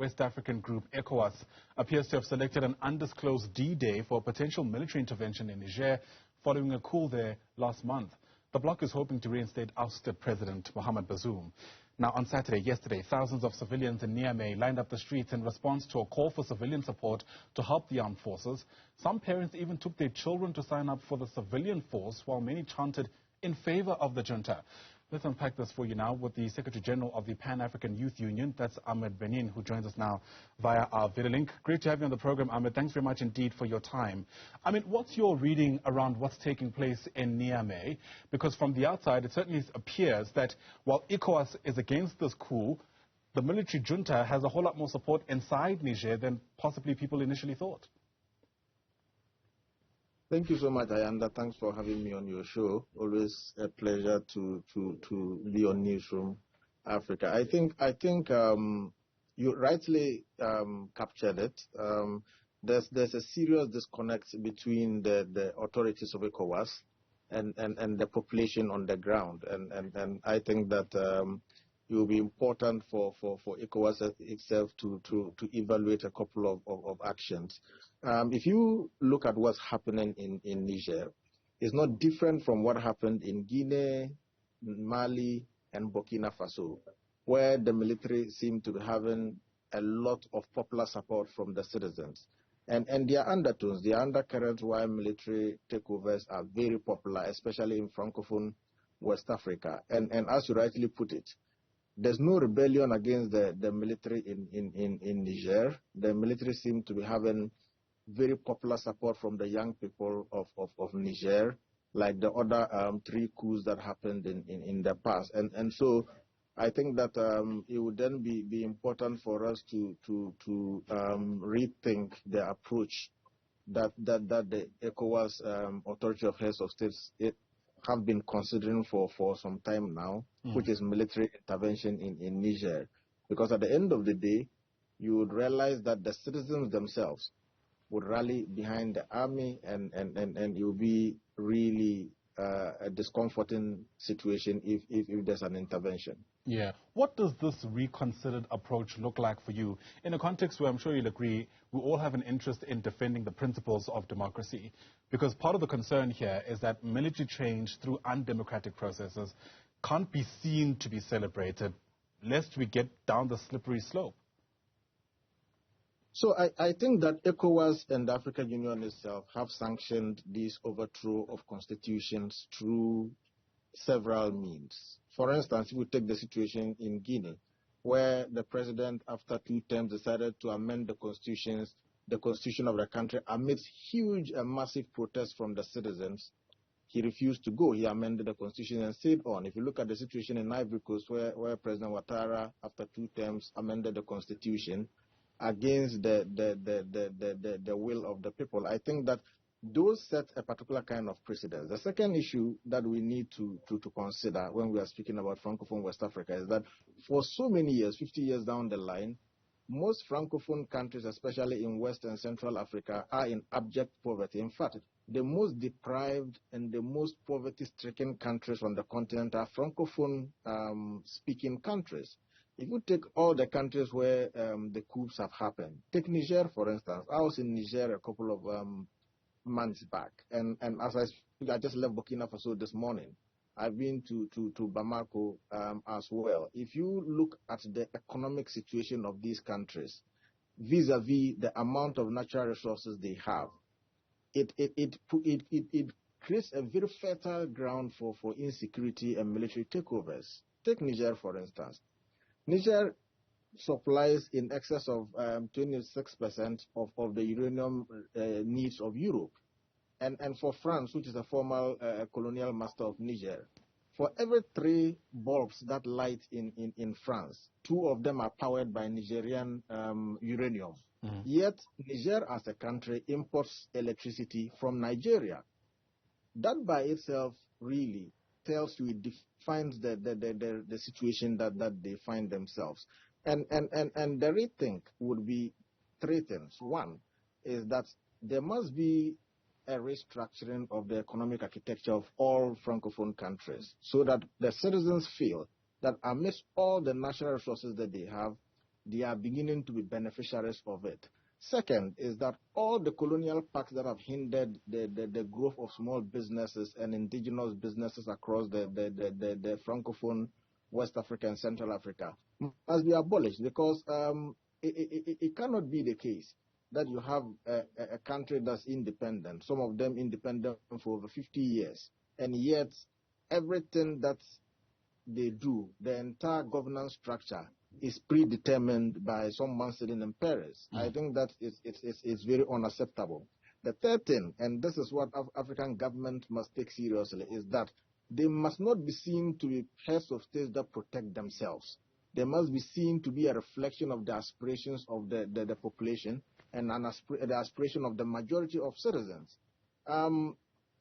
West African group ECOWAS appears to have selected an undisclosed D-Day for a potential military intervention in Niger following a coup there last month. The bloc is hoping to reinstate ousted President Mohamed Bazoum. Now, on yesterday, thousands of civilians in Niamey lined up the streets in response to a call for civilian support to help the armed forces. Some parents even took their children to sign up for the civilian force, while many chanted in favor of the junta. Let's unpack this for you now with the Secretary General of the Pan-African Youth Union, that's Ahmed Benign, who joins us now via our video link. Great to have you on the program, Ahmed. Thanks very much indeed for your time. I mean, what's your reading around what's taking place in Niamey? Because from the outside, it certainly appears that while ECOWAS is against this coup, the military junta has a whole lot more support inside Niger than possibly people initially thought. Thank you so much, Ayanda. Thanks for having me on your show. Always a pleasure to be on Newzroom Afrika. I think you rightly captured it. There's a serious disconnect between the authorities of ECOWAS and the population on the ground, and I think that it will be important for ECOWAS itself to evaluate a couple of actions. If you look at what's happening in Niger, it's not different from what happened in Guinea, Mali, and Burkina Faso, where the military seemed to be having a lot of popular support from the citizens. And their undertones, their undercurrents why military takeovers are very popular, especially in Francophone West Africa. And as you rightly put it, there's no rebellion against the military in Niger. The military seem to be having very popular support from the young people of Niger, like the other 3 coups that happened in the past. And so I think that it would then be important for us to rethink the approach that the ECOWAS Authority of Heads of States have been considering for some time now, which is military intervention in Niger. Because at the end of the day, you would realize that the citizens themselves would rally behind the army, and it will be really a discomforting situation if there's an intervention. Yeah. What does this reconsidered approach look like for you in a context where I'm sure you'll agree we all have an interest in defending the principles of democracy? Because part of the concern here is that military change through undemocratic processes can't be seen to be celebrated, lest we get down the slippery slope. So I think that ECOWAS and the African Union itself have sanctioned this overthrow of constitutions through several means. For instance, if we take the situation in Guinea, where the president, after 2 terms, decided to amend the constitution of the country amidst huge and massive protests from the citizens. He refused to go. He amended the constitution and stayed on. If you look at the situation in Ivory Coast, where President Ouattara, after 2 terms, amended the constitution against the will of the people, I think that those set a particular kind of precedence. The second issue that we need to consider when we are speaking about Francophone West Africa is that for so many years, 50 years down the line, most Francophone countries, especially in West and Central Africa, are in abject poverty. In fact, the most deprived and the most poverty-stricken countries on the continent are Francophone-speaking countries. If you take all the countries where the coups have happened, take Niger, for instance. I was in Niger a couple of months back, and as I speak, I just left Burkina Faso this morning. I've been to Bamako as well. If you look at the economic situation of these countries, vis-a-vis the amount of natural resources they have, it creates a very fertile ground for insecurity and military takeovers. Take Niger, for instance. Niger supplies in excess of 26% of the uranium needs of Europe. And for France, which is a former colonial master of Niger, for every 3 bulbs that light in France, 2 of them are powered by Nigerian uranium. Yet, Niger as a country imports electricity from Nigeria. That by itself really tells you, it defines the situation that they find themselves. And the rethink would be 3 things. One is that there must be a restructuring of the economic architecture of all Francophone countries so that the citizens feel that amidst all the natural resources that they have, they are beginning to be beneficiaries of it. Second is that all the colonial pacts that have hindered the growth of small businesses and indigenous businesses across the Francophone West Africa and Central Africa must be abolished, because it cannot be the case that you have a country that's independent, some of them independent for over 50 years, and yet everything that they do, the entire governance structure, is predetermined by someone sitting in Paris. I think that it's very unacceptable. The third thing, and this is what African government must take seriously, is that they must not be seen to be heads of states that protect themselves. They must be seen to be a reflection of the aspirations of the population and the aspiration of the majority of citizens.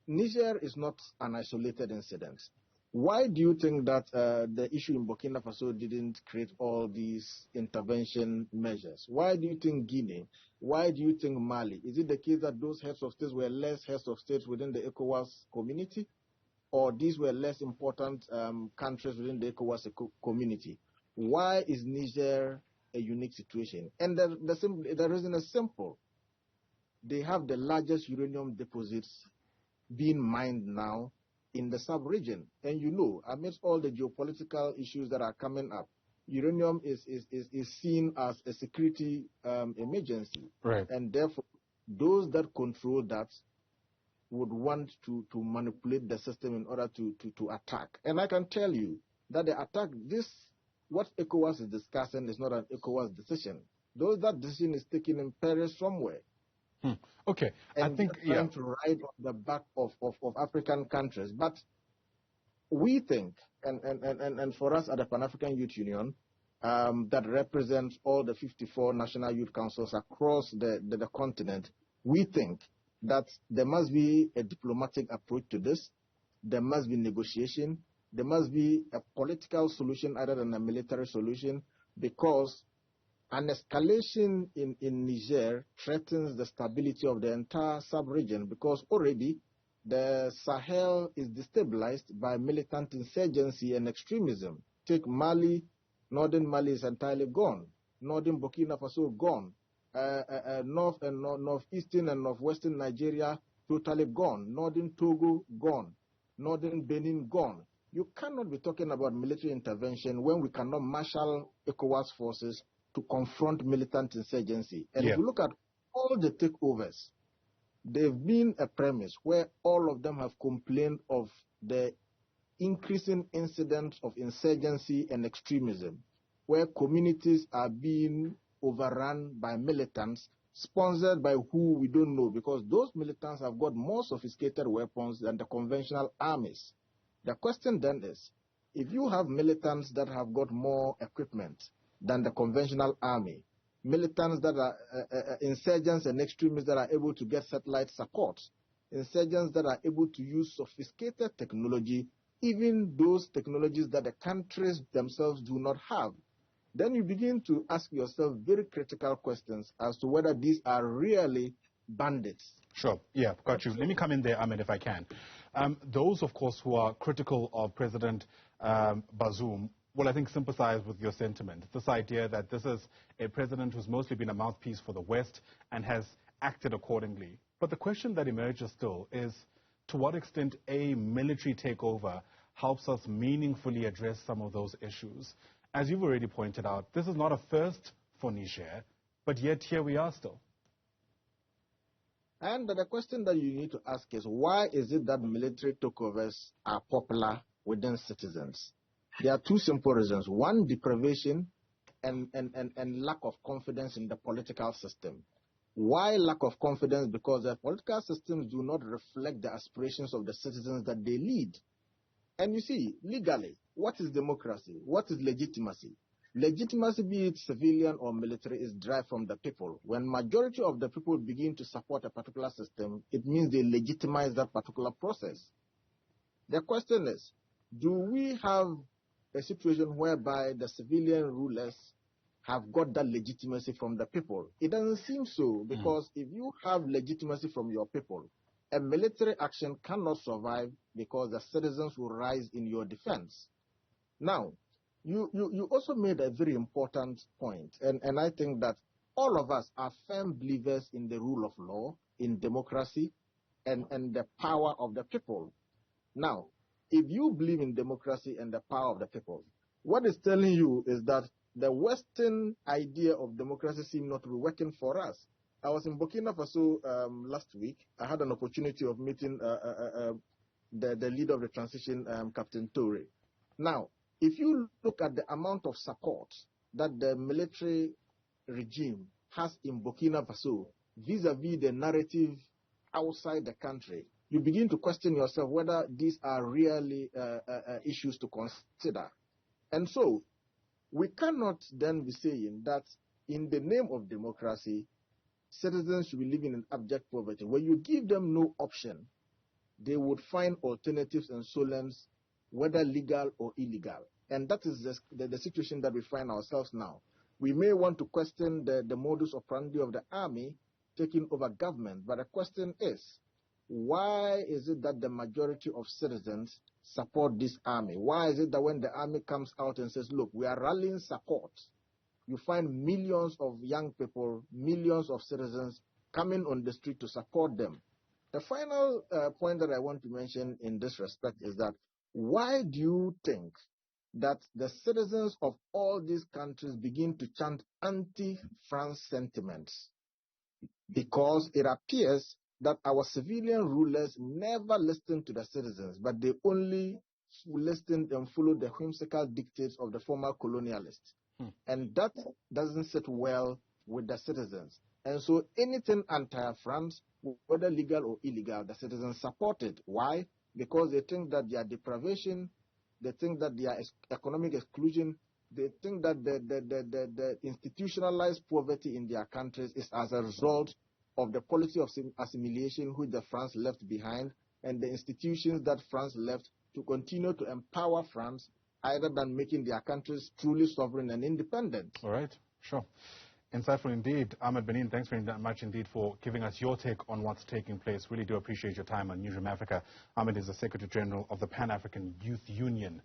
Niger is not an isolated incident. Why do you think that the issue in Burkina Faso didn't create all these intervention measures? Why do you think Guinea? Why do you think Mali? Is it the case that those heads of states were less heads of states within the ECOWAS community? Or these were less important countries within the ECOWAS community? Why is Niger a unique situation? And the reason is simple. They have the largest uranium deposits being mined now in the sub-region. And you know, amidst all the geopolitical issues that are coming up, uranium is seen as a security emergency. Right. And therefore, those that control that would want to manipulate the system in order to attack. And I can tell you that the attack, what ECOWAS is discussing is not an ECOWAS decision. That decision is taken in Paris somewhere. Okay, and I think trying to ride on the back of African countries. But we think, and for us at the Pan-African Youth Union, that represents all the 54 national youth councils across the continent, we think that there must be a diplomatic approach to this. There must be negotiation. There must be a political solution other than a military solution, because an escalation in Niger threatens the stability of the entire sub-region, because already the Sahel is destabilized by militant insurgency and extremism. Take Mali, northern Mali is entirely gone. Northern Burkina Faso gone. North and northeastern and northwestern Nigeria totally gone. Northern Togo gone. Northern Benin gone. You cannot be talking about military intervention when we cannot marshal ECOWAS forces to confront militant insurgency. And if you look at all the takeovers, they've been a premise where all of them have complained of the increasing incidents of insurgency and extremism, where communities are being overrun by militants, sponsored by who we don't know, because those militants have got more sophisticated weapons than the conventional armies. The question then is, if you have militants that have got more equipment than the conventional army, militants that are insurgents and extremists that are able to get satellite support, insurgents that are able to use sophisticated technology, even those technologies that the countries themselves do not have, then you begin to ask yourself very critical questions as to whether these are really bandits. Sure. Yeah, got you. Let me come in there, Ahmed, if I can. Those, of course, who are critical of President Bazoum will, I think, sympathize with your sentiment. This idea that this is a president who's mostly been a mouthpiece for the West and has acted accordingly. But the question that emerges still is, to what extent a military takeover helps us meaningfully address some of those issues? As you've already pointed out, this is not a first for Niger, but yet here we are still. And the question that you need to ask is, why is it that military takeovers are popular within citizens? There are two simple reasons. One, deprivation and lack of confidence in the political system. Why lack of confidence? Because the political systems do not reflect the aspirations of the citizens that they lead. And you see, legally, what is democracy? What is legitimacy? Legitimacy, be it civilian or military, is derived from the people. When majority of the people begin to support a particular system, it means they legitimize that particular process. The question is, do we have a situation whereby the civilian rulers have got that legitimacy from the people? It doesn't seem so, because if you have legitimacy from your people, a military action cannot survive because the citizens will rise in your defense. Now, You also made a very important point, and I think that all of us are firm believers in the rule of law, in democracy, and the power of the people. Now, if you believe in democracy and the power of the people, what it's telling you is that the Western idea of democracy seems not to be working for us. I was in Burkina Faso last week. I had an opportunity of meeting the leader of the transition, Captain Toure. Now, if you look at the amount of support that the military regime has in Burkina Faso vis-a-vis the narrative outside the country, you begin to question yourself whether these are really issues to consider. And so, we cannot then be saying that in the name of democracy, citizens should be living in abject poverty. When you give them no option, they would find alternatives and solutions, whether legal or illegal. And that is the situation that we find ourselves now. We may want to question the modus operandi of the army taking over government, but the question is, why is it that the majority of citizens support this army? Why is it that when the army comes out and says, look, we are rallying support, you find millions of young people, millions of citizens coming on the street to support them? The final point that I want to mention in this respect is that why do you think that the citizens of all these countries begin to chant anti-France sentiments? Because it appears that our civilian rulers never listened to the citizens, but they only listened and followed the whimsical dictates of the former colonialists. And that doesn't sit well with the citizens. And so anything anti-France, whether legal or illegal, the citizens support it. Why? Because they think that their deprivation, they think that their economic exclusion, they think that the institutionalized poverty in their countries is as a result of the policy of assimilation which the France left behind, and the institutions that France left to continue to empower France, either than making their countries truly sovereign and independent. All right, sure. Insightful indeed. Ahmed Benign, thanks very much indeed for giving us your take on what's taking place. Really do appreciate your time on Newzroom Afrika. Ahmed is the Secretary General of the Pan-African Youth Union.